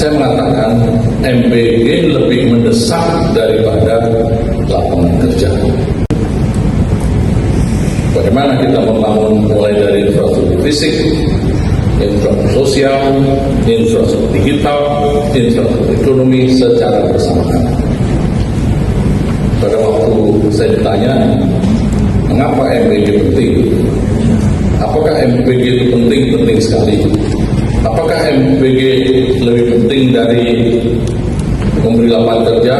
Saya mengatakan MBG lebih mendesak daripada lapangan kerja. Bagaimana kita membangun mulai dari infrastruktur fisik, infrastruktur sosial, infrastruktur digital, infrastruktur ekonomi secara bersamaan. Pada waktu saya ditanya, mengapa MBG penting? Apakah MBG itu penting? Penting sekali. Apakah MBG lebih penting dari memberi lapangan kerja?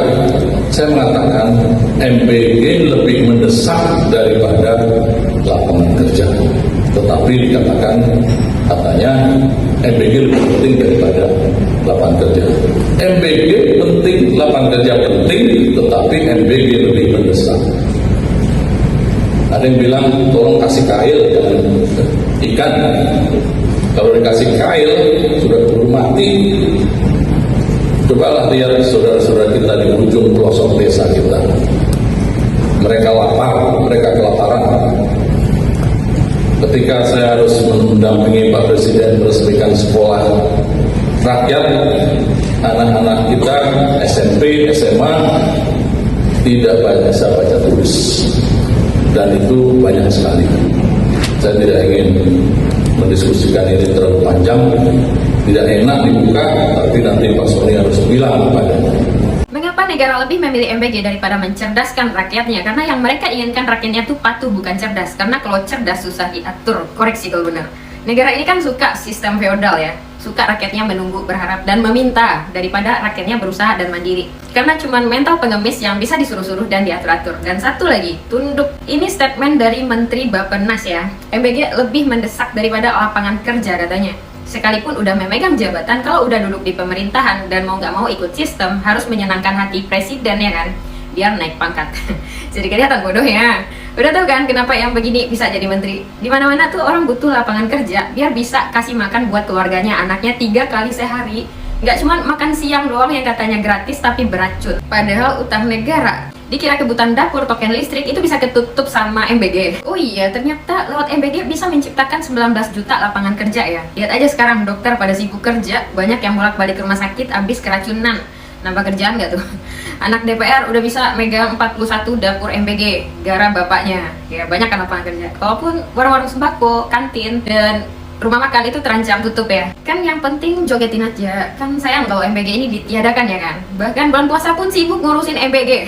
Saya mengatakan MBG lebih mendesak daripada lapangan kerja. Tetapi dikatakan katanya MBG lebih penting daripada lapangan kerja. MBG penting, lapangan kerja penting, tetapi MBG lebih mendesak. Ada yang bilang tolong kasih kail, jangan ikan. Kalau dikasih kail sudah keburu mati. Cobalah lihat saudara-saudara kita di ujung pelosok desa kita. Mereka lapar, mereka kelaparan. Ketika saya harus mendampingi Pak Presiden meresmikan sekolah rakyat, anak-anak kita SMP, SMA tidak bisa baca tulis, dan itu banyak sekali. Saya tidak ingin mendiskusikan ini terlalu panjang, tidak enak dibuka, tapi nanti Pak Sony harus bilang kepadanya. Mengapa negara lebih memilih MBG daripada mencerdaskan rakyatnya? Karena yang mereka inginkan rakyatnya itu patuh, bukan cerdas. Karena kalau cerdas susah diatur. Koreksi kalau benar. Negara ini kan suka sistem feodal ya, suka rakyatnya menunggu, berharap, dan meminta daripada rakyatnya berusaha dan mandiri. Karena cuma mental pengemis yang bisa disuruh-suruh dan diatur-atur. Dan satu lagi, tunduk. Ini statement dari Menteri Bappenas ya. MBG lebih mendesak daripada lapangan kerja katanya. Sekalipun udah memegang jabatan, kalau udah duduk di pemerintahan dan mau nggak mau ikut sistem, harus menyenangkan hati presiden ya kan, biar naik pangkat. Jadi kelihatan bodoh ya. Udah tahu kan kenapa yang begini bisa jadi menteri? Di mana-mana tuh orang butuh lapangan kerja, biar bisa kasih makan buat keluarganya, anaknya 3 kali sehari. Nggak cuma makan siang doang yang katanya gratis tapi beracun. Padahal utang negara. Dikira kebutuhan dapur, token listrik itu bisa ketutup sama MBG. Oh iya, ternyata lewat MBG bisa menciptakan 19 juta lapangan kerja ya. Lihat aja sekarang dokter pada sibuk kerja, banyak yang bolak-balik ke rumah sakit habis keracunan. Nambah kerjaan nggak tuh? Anak DPR udah bisa megang 41 dapur MBG, gara bapaknya. Ya banyak kan lapangan kerja. Walaupun warung-warung sembako, kantin, dan rumah makan itu terancam tutup ya. Kan yang penting jogetin aja. Kan sayang kalau MBG ini ditiadakan ya kan. Bahkan bulan puasa pun sibuk ngurusin MBG.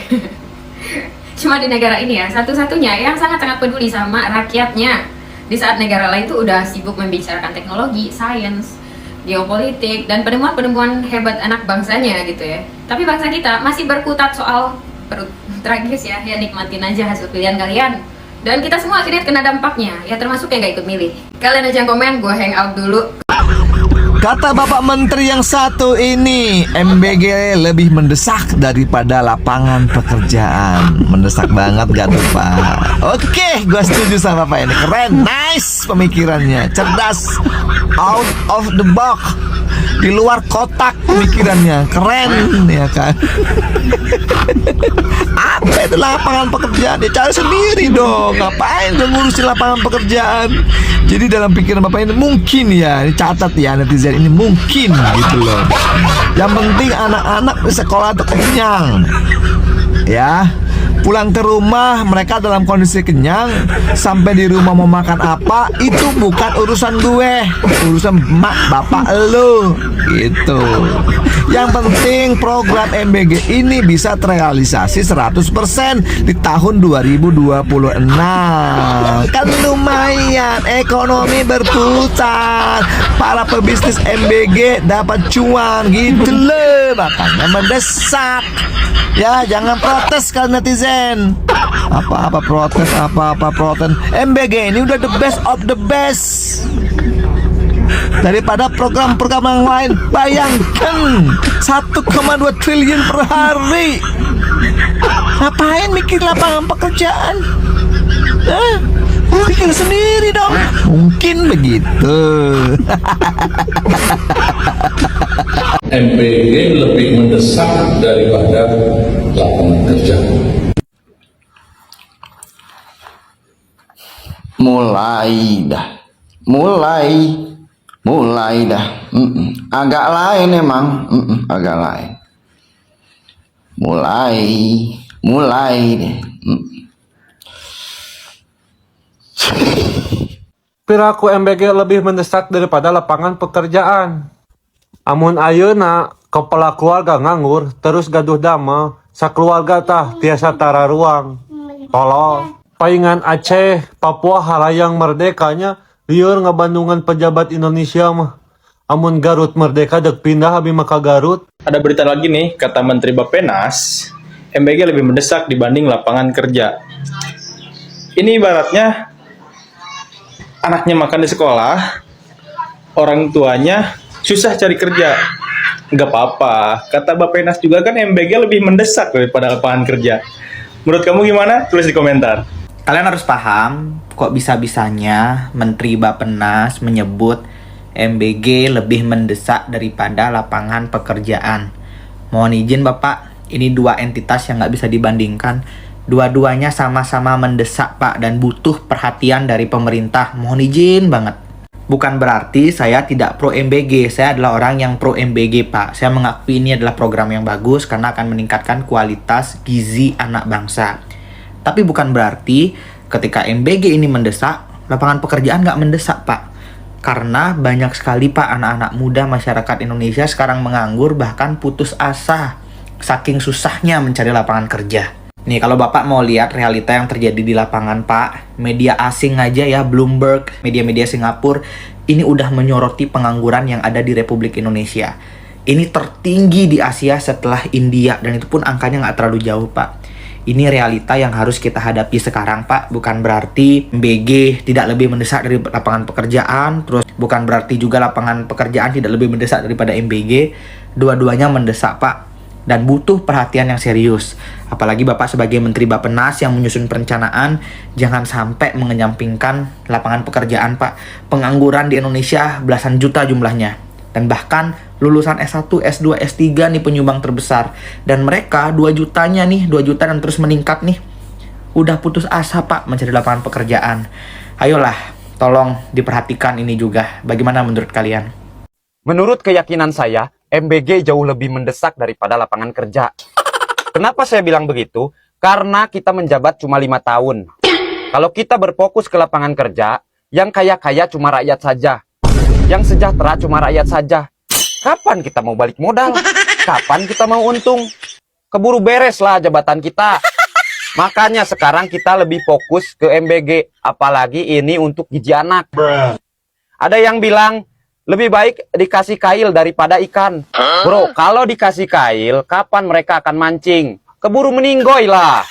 Cuma di negara ini ya, satu-satunya yang sangat-sangat peduli sama rakyatnya. Di saat negara lain tuh udah sibuk membicarakan teknologi, sains, geopolitik, dan penemuan-penemuan hebat anak bangsanya gitu ya. Tapi bangsa kita masih berkutat soal perut. Tragis ya, ya nikmatin aja hasil pilihan kalian. Dan kita semua akhirnya kena dampaknya, ya termasuk yang gak ikut milih. Kalian aja yang komen, gue hangout dulu. Kata Bapak Menteri yang satu ini, MBG lebih mendesak daripada lapangan pekerjaan. Mendesak banget gak tuh Pak? Oke, gue setuju sama Pak ini. Keren, nice pemikirannya. Cerdas, out of the box, di luar kotak pemikirannya. Keren, ya kan? Apa itu lapangan pekerjaan? Dia cari sendiri dong. Ngapain lu ngurusin lapangan pekerjaan? Jadi dalam pikiran Bapak ini mungkin ya, ini catat ya netizen, ini mungkin gitu loh. Yang penting anak-anak di sekolah itu kenyang, ya. Pulang ke rumah mereka dalam kondisi kenyang. Sampai di rumah mau makan apa, itu bukan urusan gue, urusan mak bapak lo gitu. Yang penting program MBG ini bisa terrealisasi 100% di tahun 2026. Kan lumayan, ekonomi berputar, para pebisnis MBG dapat cuan gitu loh. Makanya mendesak. Ya, jangan protes kan netizen. Apa-apa protes, apa-apa protes. MBG ini udah the best of the best daripada program-program yang lain. Bayangkan 1,2 triliun per hari. Ngapain mikir lapangan pekerjaan? Pikir sendiri dong. Mungkin begitu. MBG lebih mendesak daripada lapangan kerja. Mulai Mulai dah. Agak lain emang. Agak lain. Mulai deh. Piraku MBG lebih mendesak daripada lapangan pekerjaan. Amun ayeuna kepala keluarga nganggur terus gaduh dama, sakeluarga tah tiasa tara ruang. Tolong, paingan Aceh, Papua halayang merdekanya liur ngabandungan pejabat Indonesia mah. Amun Garut merdeka dek pindah abi maka Garut. Ada berita lagi nih, kata Menteri Bappenas, MBG lebih mendesak dibanding lapangan kerja. Ini ibaratnya anaknya makan di sekolah, orang tuanya susah cari kerja. Nggak apa-apa, kata Bappenas juga kan MBG lebih mendesak daripada lapangan kerja. Menurut kamu gimana? Tulis di komentar. Kalian harus paham, kok bisa-bisanya Menteri Bappenas menyebut MBG lebih mendesak daripada lapangan pekerjaan. Mohon izin Bapak, ini dua entitas yang nggak bisa dibandingkan. Dua-duanya sama-sama mendesak Pak dan butuh perhatian dari pemerintah. Mohon izin banget. Bukan berarti saya tidak pro MBG, saya adalah orang yang pro MBG Pak. Saya mengakui ini adalah program yang bagus karena akan meningkatkan kualitas gizi anak bangsa. Tapi bukan berarti ketika MBG ini mendesak, lapangan pekerjaan nggak mendesak Pak. Karena banyak sekali Pak anak-anak muda masyarakat Indonesia sekarang menganggur bahkan putus asa. Saking susahnya mencari lapangan kerja. Nih kalau Bapak mau lihat realita yang terjadi di lapangan Pak, media asing aja ya, Bloomberg, media-media Singapura, ini udah menyoroti pengangguran yang ada di Republik Indonesia. Ini tertinggi di Asia setelah India, dan itu pun angkanya nggak terlalu jauh Pak. Ini realita yang harus kita hadapi sekarang Pak, bukan berarti MBG tidak lebih mendesak dari lapangan pekerjaan, terus bukan berarti juga lapangan pekerjaan tidak lebih mendesak daripada MBG, dua-duanya mendesak Pak. Dan butuh perhatian yang serius. Apalagi Bapak sebagai Menteri Bappenas yang menyusun perencanaan, jangan sampai mengenyampingkan lapangan pekerjaan Pak. Pengangguran di Indonesia belasan juta jumlahnya. Dan bahkan lulusan S1, S2, S3 nih penyumbang terbesar. Dan mereka 2 jutanya nih, 2 juta dan terus meningkat nih. Udah putus asa Pak mencari lapangan pekerjaan. Ayolah, tolong diperhatikan ini juga. Bagaimana menurut kalian? Menurut keyakinan saya, MBG jauh lebih mendesak daripada lapangan kerja. Kenapa saya bilang begitu? Karena kita menjabat cuma 5 tahun. Kalau kita berfokus ke lapangan kerja, yang kaya-kaya cuma rakyat saja. Yang sejahtera cuma rakyat saja. Kapan kita mau balik modal? Kapan kita mau untung? Keburu beres lah jabatan kita. Makanya sekarang kita lebih fokus ke MBG. Apalagi ini untuk gizi anak. Ada yang bilang, lebih baik dikasih kail daripada ikan. Bro, kalau dikasih kail, kapan mereka akan mancing? Keburu meninggoy lah.